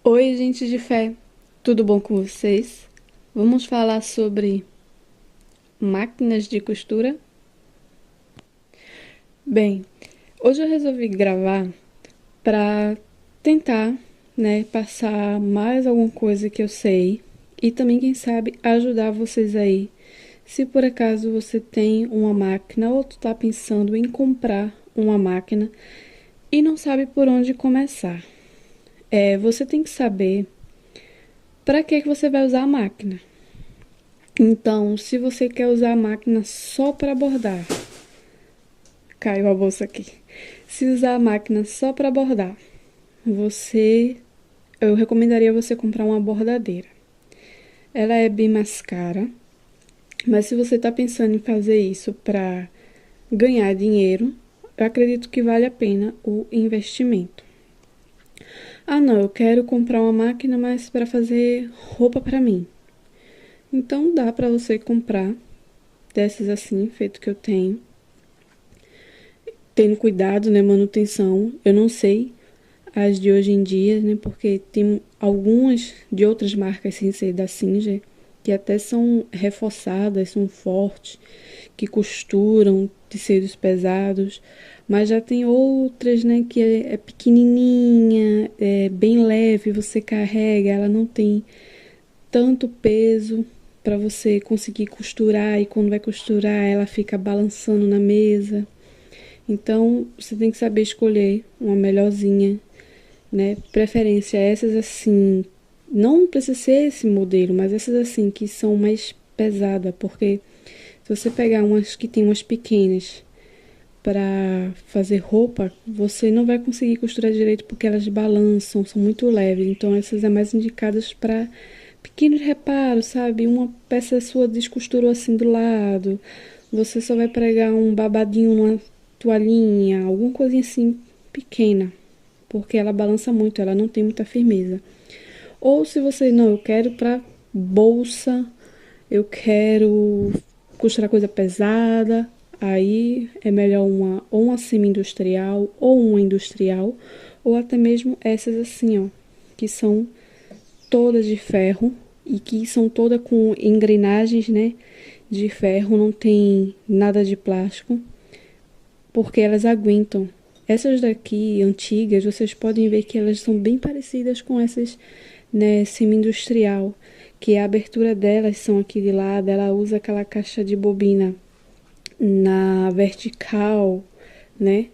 Oi, gente de fé, tudo bom com vocês? Vamos falar sobre máquinas de costura? Bem, hoje eu resolvi gravar para tentar, passar mais alguma coisa que eu sei e também, quem sabe, ajudar vocês aí. Se por acaso você tem uma máquina ou tu tá pensando em comprar uma máquina e não sabe por onde começar, você tem que saber para que você vai usar a máquina. Então, se você quer usar a máquina só para bordar, caiu a bolsa aqui. Se usar a máquina só para bordar, eu recomendaria você comprar uma bordadeira. Ela é bem mais cara, mas se você está pensando em fazer isso para ganhar dinheiro, eu acredito que vale a pena o investimento. Ah, não, eu quero comprar uma máquina, mas para fazer roupa para mim. Então dá para você comprar dessas assim, feito que eu tenho, tendo cuidado, né, manutenção. Eu não sei as de hoje em dia, né, porque tem algumas de outras marcas sem ser da Singer que até são reforçadas, são fortes, que costuram tecidos pesados, mas já tem outras, né, que é pequenininha, é bem leve, você carrega, ela não tem tanto peso para você conseguir costurar e quando vai costurar ela fica balançando na mesa. Então, você tem que saber escolher uma melhorzinha, né? Preferência essas assim, não precisa ser esse modelo, mas essas assim que são mais pesadas, porque se você pegar umas que tem umas pequenas para fazer roupa, você não vai conseguir costurar direito porque elas balançam, são muito leves. Então essas é mais indicadas para pequenos reparos, sabe? Uma peça sua descosturou assim do lado, você só vai pregar um babadinho numa toalhinha, alguma coisinha assim pequena, porque ela balança muito, ela não tem muita firmeza. Ou se você, não, eu quero para bolsa, eu quero costurar coisa pesada, aí é melhor uma semi-industrial ou uma industrial, ou até mesmo essas assim, ó, que são todas de ferro e que são todas com engrenagens, né, de ferro, não tem nada de plástico, porque elas aguentam. Essas daqui, antigas, vocês podem ver que elas são bem parecidas com essas, né, semi-industrial, que a abertura delas são aqui de lado, ela usa aquela caixa de bobina na vertical, né,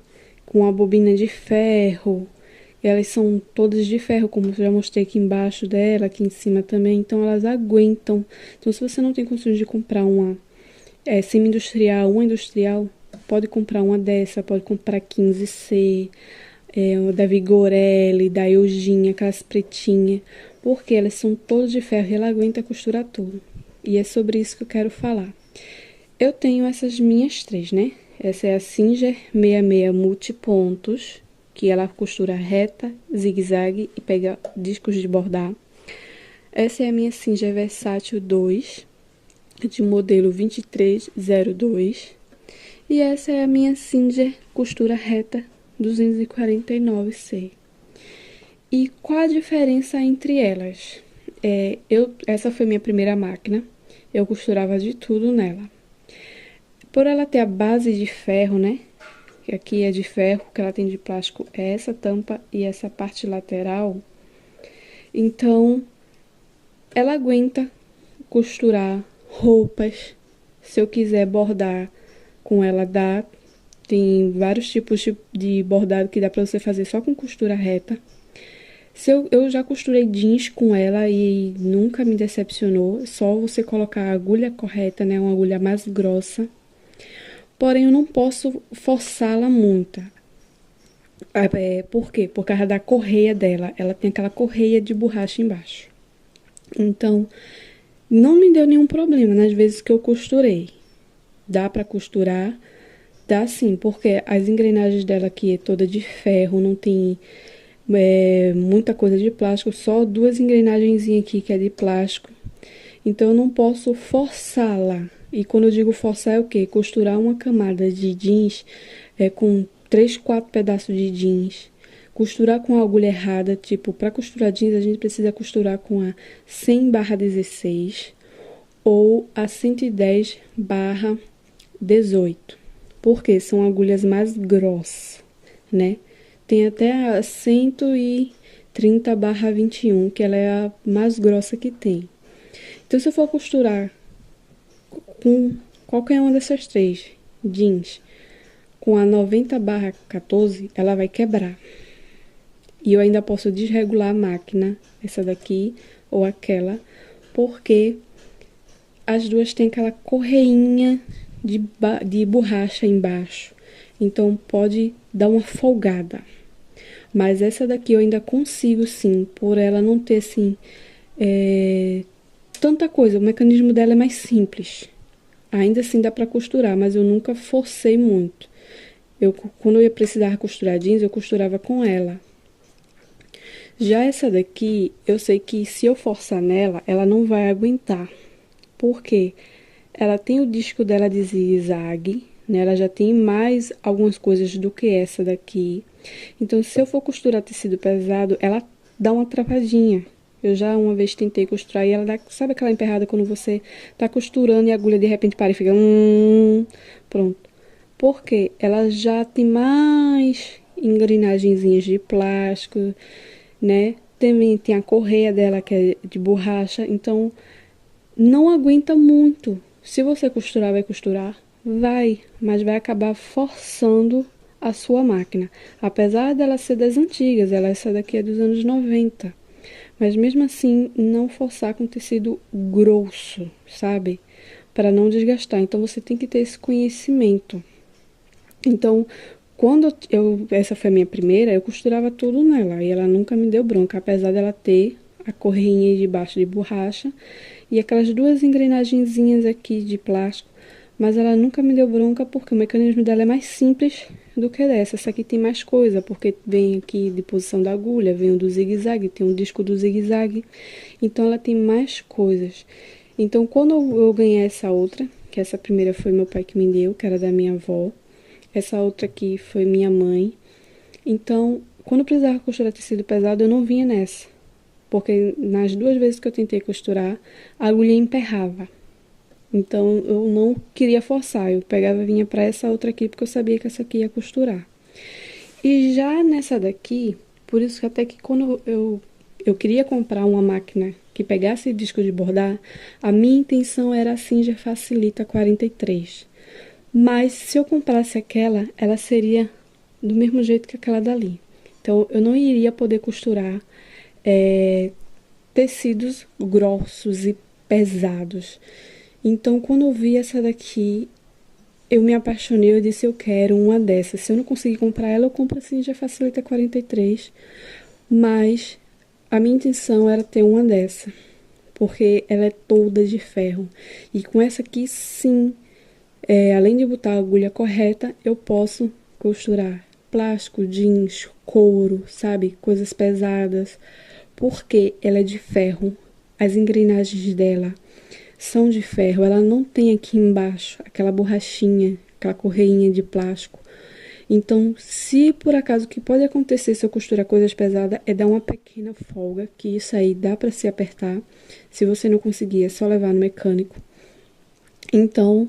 com a bobina de ferro. Elas são todas de ferro, como eu já mostrei aqui embaixo dela, aqui em cima também, então elas aguentam. Então, se você não tem condições de comprar uma semi-industrial, uma industrial, pode comprar uma dessa, pode comprar 15C, da Vigorelli, da Eugênia, aquelas pretinhas, porque elas são todas de ferro e ela aguenta costurar tudo. E é sobre isso que eu quero falar. Eu tenho essas minhas três, né? Essa é a Singer 66 multipontos, que ela costura reta, zigue-zague e pega discos de bordar. Essa é a minha Singer Versátil 2, de modelo 2302. E essa é a minha Singer costura reta 249C. E qual a diferença entre elas? Essa foi minha primeira máquina. Eu costurava de tudo nela. Por ela ter a base de ferro, né? Que aqui é de ferro, que ela tem de plástico é essa tampa e essa parte lateral. Então, ela aguenta costurar roupas. Se eu quiser bordar com ela, dá. Tem vários tipos de bordado que dá pra você fazer só com costura reta. Eu já costurei jeans com ela e nunca me decepcionou. Só você colocar a agulha correta, né? Uma agulha mais grossa. Porém, eu não posso forçá-la muito. Por quê? Por causa da correia dela. Ela tem aquela correia de borracha embaixo. Então, não me deu nenhum problema nas vezes que eu costurei. Dá pra costurar? Dá sim, porque as engrenagens dela aqui é toda de ferro, não tem muita coisa de plástico, só duas engrenagens aqui que é de plástico. Então eu não posso forçá-la. E quando eu digo forçar é o quê? Costurar uma camada de jeans com 3, 4 pedaços de jeans Costurar com a agulha errada, tipo, para costurar jeans a gente precisa costurar com a 100/16 ou a 110/18, porque são agulhas mais grossas, né? Tem até a 130/21, que ela é a mais grossa que tem. Então, se eu for costurar com qualquer uma dessas três jeans, com a 90/14, ela vai quebrar. E eu ainda posso desregular a máquina, essa daqui ou aquela, porque as duas têm aquela correinha de borracha embaixo. Então pode dar uma folgada. Mas essa daqui eu ainda consigo sim, por ela não ter assim tanta coisa. O mecanismo dela é mais simples. Ainda assim dá para costurar, mas eu nunca forcei muito. Quando eu ia precisar costurar jeans, eu costurava com ela. Já essa daqui, eu sei que se eu forçar nela, ela não vai aguentar. Por quê? Ela tem o disco dela de zigue-zague, né? Ela já tem mais algumas coisas do que essa daqui. Então, se eu for costurar tecido pesado, ela dá uma travadinha. Eu já uma vez tentei costurar e ela dá, sabe aquela emperrada quando você tá costurando e a agulha de repente para e fica pronto. Porque ela já tem mais engrenagenzinhas de plástico, né? Também tem a correia dela que é de borracha, então não aguenta muito. Se você costurar, vai costurar? Vai, mas vai acabar forçando a sua máquina. Apesar dela ser das antigas, essa daqui é dos anos 90. Mas mesmo assim, não forçar com tecido grosso, sabe? Para não desgastar. Então você tem que ter esse conhecimento. Então, quando essa foi a minha primeira, eu costurava tudo nela e ela nunca me deu bronca, apesar dela ter a correinha de baixo de borracha e aquelas duas engrenagenzinhas aqui de plástico, mas ela nunca me deu bronca porque o mecanismo dela é mais simples do que dessa. Essa aqui tem mais coisa, porque vem aqui de posição da agulha, vem o do zigue-zague, tem um disco do zigue-zague, então ela tem mais coisas. Então, quando eu ganhei essa outra, que essa primeira foi meu pai que me deu, que era da minha avó, essa outra aqui foi minha mãe. Então, quando eu precisava costurar tecido pesado, eu não vinha nessa. Porque nas duas vezes que eu tentei costurar, a agulha emperrava. Então, eu não queria forçar. Eu pegava e vinha para essa outra aqui, porque eu sabia que essa aqui ia costurar. E já nessa daqui, por isso que até que quando eu queria comprar uma máquina que pegasse disco de bordar, a minha intenção era a Singer Facilita 43. Mas se eu comprasse aquela, ela seria do mesmo jeito que aquela dali. Então, eu não iria poder costurar tecidos grossos e pesados. Então, quando eu vi essa daqui, eu me apaixonei. Eu disse, eu quero uma dessas. Se eu não conseguir comprar ela, eu compro assim, já facilita 43. Mas a minha intenção era ter uma dessa, porque ela é toda de ferro. E com essa aqui, sim, além de botar a agulha correta, eu posso costurar plástico, jeans, couro, sabe? Coisas pesadas. Porque ela é de ferro. As engrenagens dela são de ferro. Ela não tem aqui embaixo aquela borrachinha, aquela correinha de plástico. Então, se por acaso o que pode acontecer se eu costurar coisas pesadas é dar uma pequena folga, que isso aí dá para se apertar. Se você não conseguir, é só levar no mecânico. Então,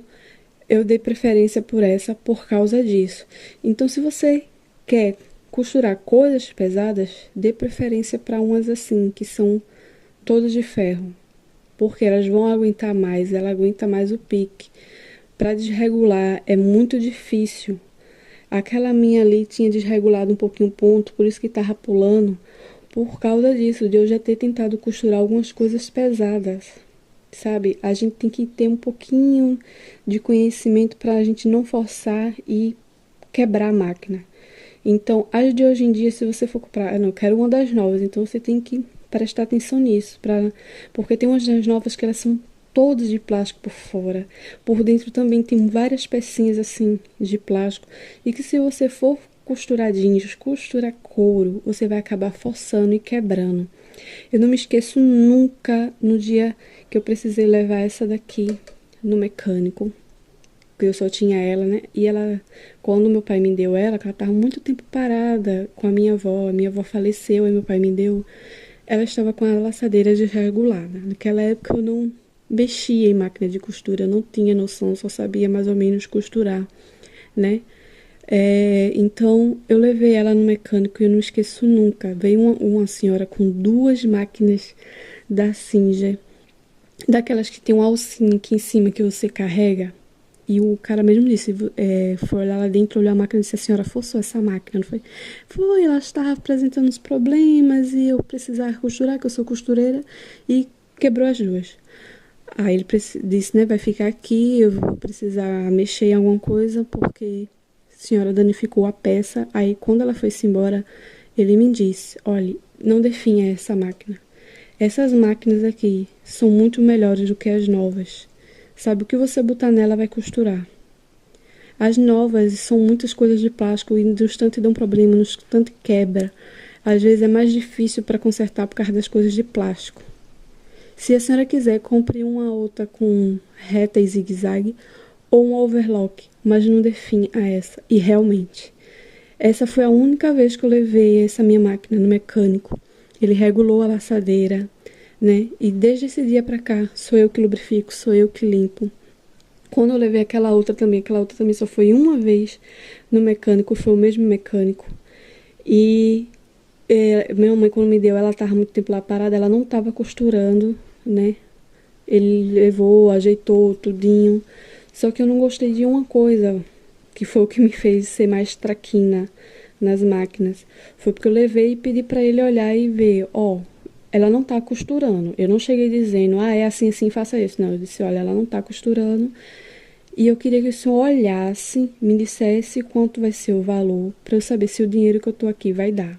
eu dei preferência por essa por causa disso. Então, se você quer costurar coisas pesadas, dê preferência para umas assim, que são todas de ferro, porque elas vão aguentar mais, ela aguenta mais o pique. Para desregular é muito difícil. Aquela minha ali tinha desregulado um pouquinho o ponto, por isso que estava pulando, por causa disso, de eu já ter tentado costurar algumas coisas pesadas. Sabe, a gente tem que ter um pouquinho de conhecimento para a gente não forçar e quebrar a máquina. Então, as de hoje em dia, se você for comprar, eu quero uma das novas, então você tem que prestar atenção nisso, porque tem umas das novas que elas são todas de plástico por fora. Por dentro também tem várias pecinhas assim de plástico, e que se você for costurar jeans, costurar couro, você vai acabar forçando e quebrando. Eu não me esqueço nunca no dia que eu precisei levar essa daqui no mecânico. porque eu só tinha ela, né? E ela, quando meu pai me deu ela, que ela estava muito tempo parada com a minha avó faleceu e meu pai me deu, ela estava com a laçadeira desregulada. Naquela época eu não mexia em máquina de costura, eu não tinha noção, só sabia mais ou menos costurar, né? Então eu levei ela no mecânico e eu não esqueço nunca. Veio uma senhora com duas máquinas da Singer, daquelas que tem um alcinho aqui em cima que você carrega. E o cara mesmo disse, foi olhar lá dentro, olhou a máquina e disse, a senhora forçou essa máquina, não foi? Foi, ela estava apresentando uns problemas e eu precisava costurar, que eu sou costureira, e quebrou as duas. Aí ele disse, né, vai ficar aqui, eu vou precisar mexer em alguma coisa, porque a senhora danificou a peça. Aí quando ela foi-se embora, ele me disse, olhe, não definha essa máquina. Essas máquinas aqui são muito melhores do que as novas. Sabe, o que você botar nela vai costurar. As novas são muitas coisas de plástico e no instante dão problema, no instante quebra. Às vezes é mais difícil para consertar por causa das coisas de plástico. Se a senhora quiser, compre uma outra com reta e zigue-zague ou um overlock, mas não define a essa. E realmente, essa foi a única vez que eu levei essa minha máquina no mecânico. Ele regulou a laçadeira, né? E desde esse dia pra cá, sou eu que lubrifico, sou eu que limpo. Quando eu levei aquela outra também só foi uma vez no mecânico, foi o mesmo mecânico. E minha mãe, quando me deu, ela estava muito tempo lá parada, ela não estava costurando, né? Ele levou, ajeitou tudinho. Só que eu não gostei de uma coisa, que foi o que me fez ser mais traquina nas máquinas. Foi porque eu levei e pedi para ele olhar e ver, ela não tá costurando. Eu não cheguei dizendo, é assim, assim, faça isso. Não, eu disse, olha, ela não tá costurando. E eu queria que o senhor olhasse, me dissesse quanto vai ser o valor, para eu saber se o dinheiro que eu tô aqui vai dar.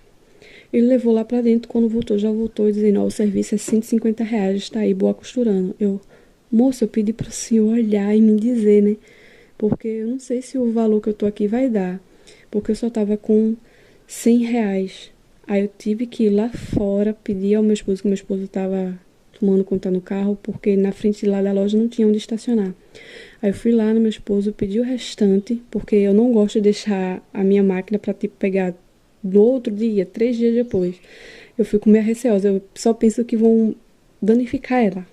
Ele levou lá pra dentro, quando voltou, já voltou dizendo, o serviço é R$ 150, tá aí, boa costurando. Moço, eu pedi pro senhor olhar e me dizer, né? Porque eu não sei se o valor que eu tô aqui vai dar. Porque eu só tava com R$ 100. Aí eu tive que ir lá fora pedir ao meu esposo, que meu esposo estava tomando conta no carro, porque na frente lá da loja não tinha onde estacionar. Aí eu fui lá no meu esposo, pedi o restante, porque eu não gosto de deixar a minha máquina para tipo pegar no outro dia, 3 dias depois. Eu fico meio receosa, eu só penso que vão danificar ela.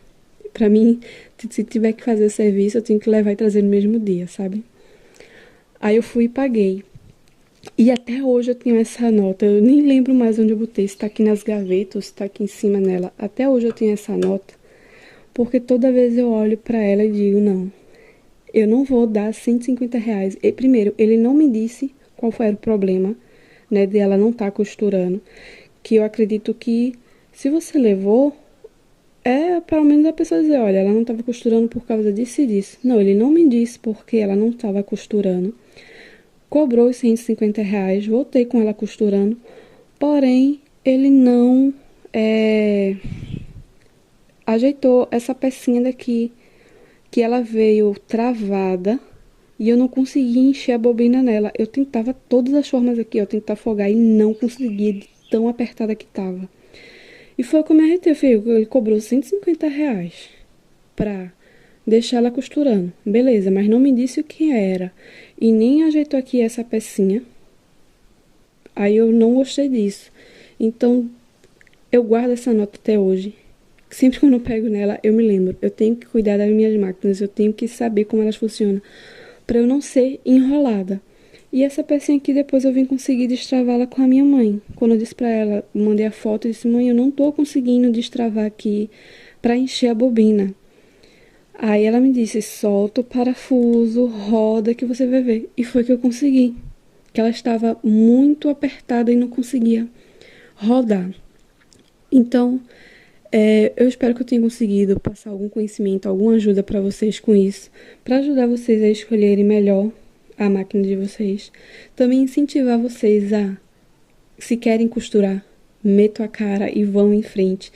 Pra mim, se tiver que fazer o serviço, eu tenho que levar e trazer no mesmo dia, sabe? Aí eu fui e paguei. E até hoje eu tenho essa nota. Eu nem lembro mais onde eu botei. Se tá aqui nas gavetas ou se tá aqui em cima nela. Até hoje eu tenho essa nota. Porque toda vez eu olho pra ela e digo, não, eu não vou dar R$ 150. E, primeiro, ele não me disse qual foi o problema, né, de ela não estar costurando. Que eu acredito que se você levou, pelo menos a pessoa dizer, olha, ela não estava costurando por causa disso e disso. Não, ele não me disse porque ela não estava costurando. Cobrou os R$ 150, voltei com ela costurando, porém ele não ajeitou essa pecinha daqui, que ela veio travada e eu não conseguia encher a bobina nela. Eu tentava todas as formas aqui, eu tentava afogar e não conseguia de tão apertada que tava. E foi o que eu me arretei, filho. Ele cobrou R$ 150 pra deixar ela costurando. Beleza, mas não me disse o que era. E nem ajeitou aqui essa pecinha. Aí eu não gostei disso. Então, eu guardo essa nota até hoje. Sempre quando eu pego nela, eu me lembro. Eu tenho que cuidar das minhas máquinas. Eu tenho que saber como elas funcionam. Pra eu não ser enrolada. E essa pecinha aqui, depois eu vim conseguir destravá-la com a minha mãe. Quando eu disse pra ela, mandei a foto, eu disse, mãe, eu não tô conseguindo destravar aqui pra encher a bobina. Aí ela me disse, solta o parafuso, roda que você vai ver. E foi que eu consegui. Que ela estava muito apertada e não conseguia rodar. Então, eu espero que eu tenha conseguido passar algum conhecimento, alguma ajuda para vocês com isso. Para ajudar vocês a escolherem melhor a máquina de vocês. Também incentivar vocês a, se querem costurar, metam a cara e vão em frente.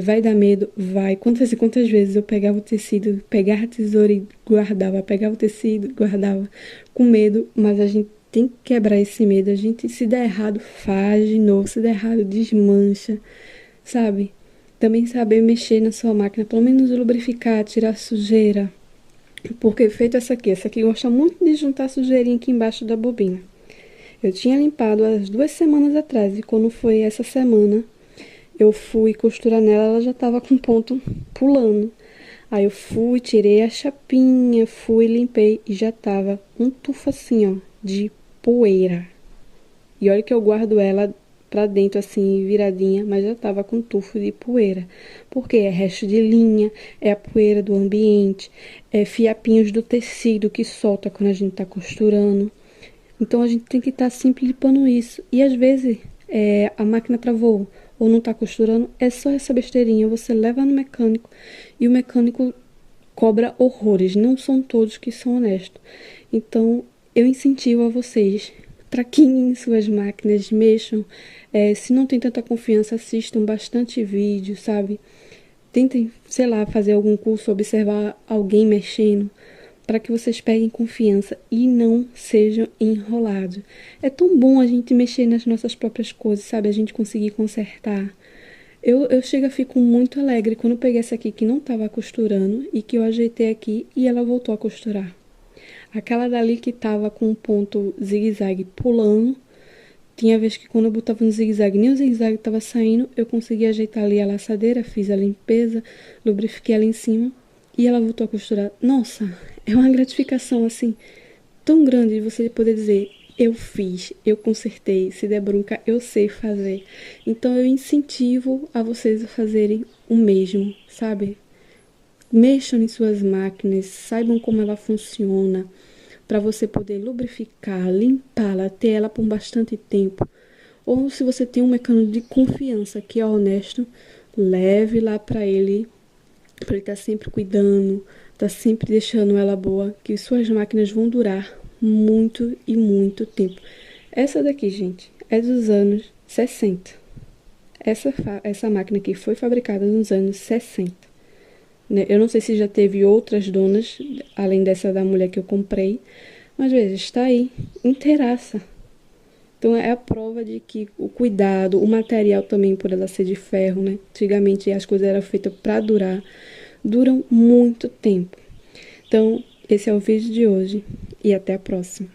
Vai dar medo? Vai. Quantas e quantas vezes eu pegava o tecido, pegava a tesoura e guardava, pegava o tecido, guardava, com medo, mas a gente tem que quebrar esse medo. A gente, se der errado, faz de novo, se der errado, desmancha, sabe? Também saber mexer na sua máquina, pelo menos lubrificar, tirar sujeira, Porque feito essa aqui gosta muito de juntar sujeirinha aqui embaixo da bobina. Eu tinha limpado há 2 semanas atrás e quando foi essa semana, eu fui costurar nela, ela já estava com ponto pulando. Aí eu fui, tirei a chapinha, fui, limpei e já tava um tufo assim, ó, de poeira. E olha que eu guardo ela pra dentro assim, viradinha, mas já tava com tufo de poeira. Porque é resto de linha, é a poeira do ambiente, é fiapinhos do tecido que solta quando a gente tá costurando. Então a gente tem que estar sempre limpando isso. E às vezes a máquina travou ou não tá costurando, é só essa besteirinha. Você leva no mecânico e o mecânico cobra horrores. Não são todos que são honestos. Então eu incentivo a vocês. Traquinem suas máquinas, mexam. Se não tem tanta confiança, assistam bastante vídeo, sabe? Tentem, sei lá, fazer algum curso, observar alguém mexendo, para que vocês peguem confiança e não sejam enrolados. É tão bom a gente mexer nas nossas próprias coisas, sabe? A gente conseguir consertar. Eu chego a fico muito alegre quando eu peguei essa aqui que não estava costurando e que eu ajeitei aqui e ela voltou a costurar. Aquela dali que tava com um ponto zigue-zague pulando, tinha vez que quando eu botava no zigue-zague, nem o zigue-zague tava saindo, eu consegui ajeitar ali a laçadeira, fiz a limpeza, lubrifiquei ela em cima e ela voltou a costurar. Nossa, é uma gratificação assim tão grande você poder dizer: eu fiz, eu consertei, se der bronca, eu sei fazer. Então eu incentivo a vocês a fazerem o mesmo, sabe? Mexam em suas máquinas, saibam como ela funciona, para você poder lubrificar, limpá-la, ter ela por bastante tempo. Ou se você tem um mecânico de confiança que é honesto, leve lá para ele estar sempre cuidando, tá sempre deixando ela boa, que suas máquinas vão durar muito e muito tempo. Essa daqui, gente, é dos anos 60. Essa máquina aqui foi fabricada nos anos 60. Né? Eu não sei se já teve outras donas, além dessa da mulher que eu comprei, mas veja, está aí, inteiraça. Então é a prova de que o cuidado, o material também, por ela ser de ferro, né? Antigamente as coisas eram feitas para durar, duram muito tempo. Então, esse é o vídeo de hoje e até a próxima.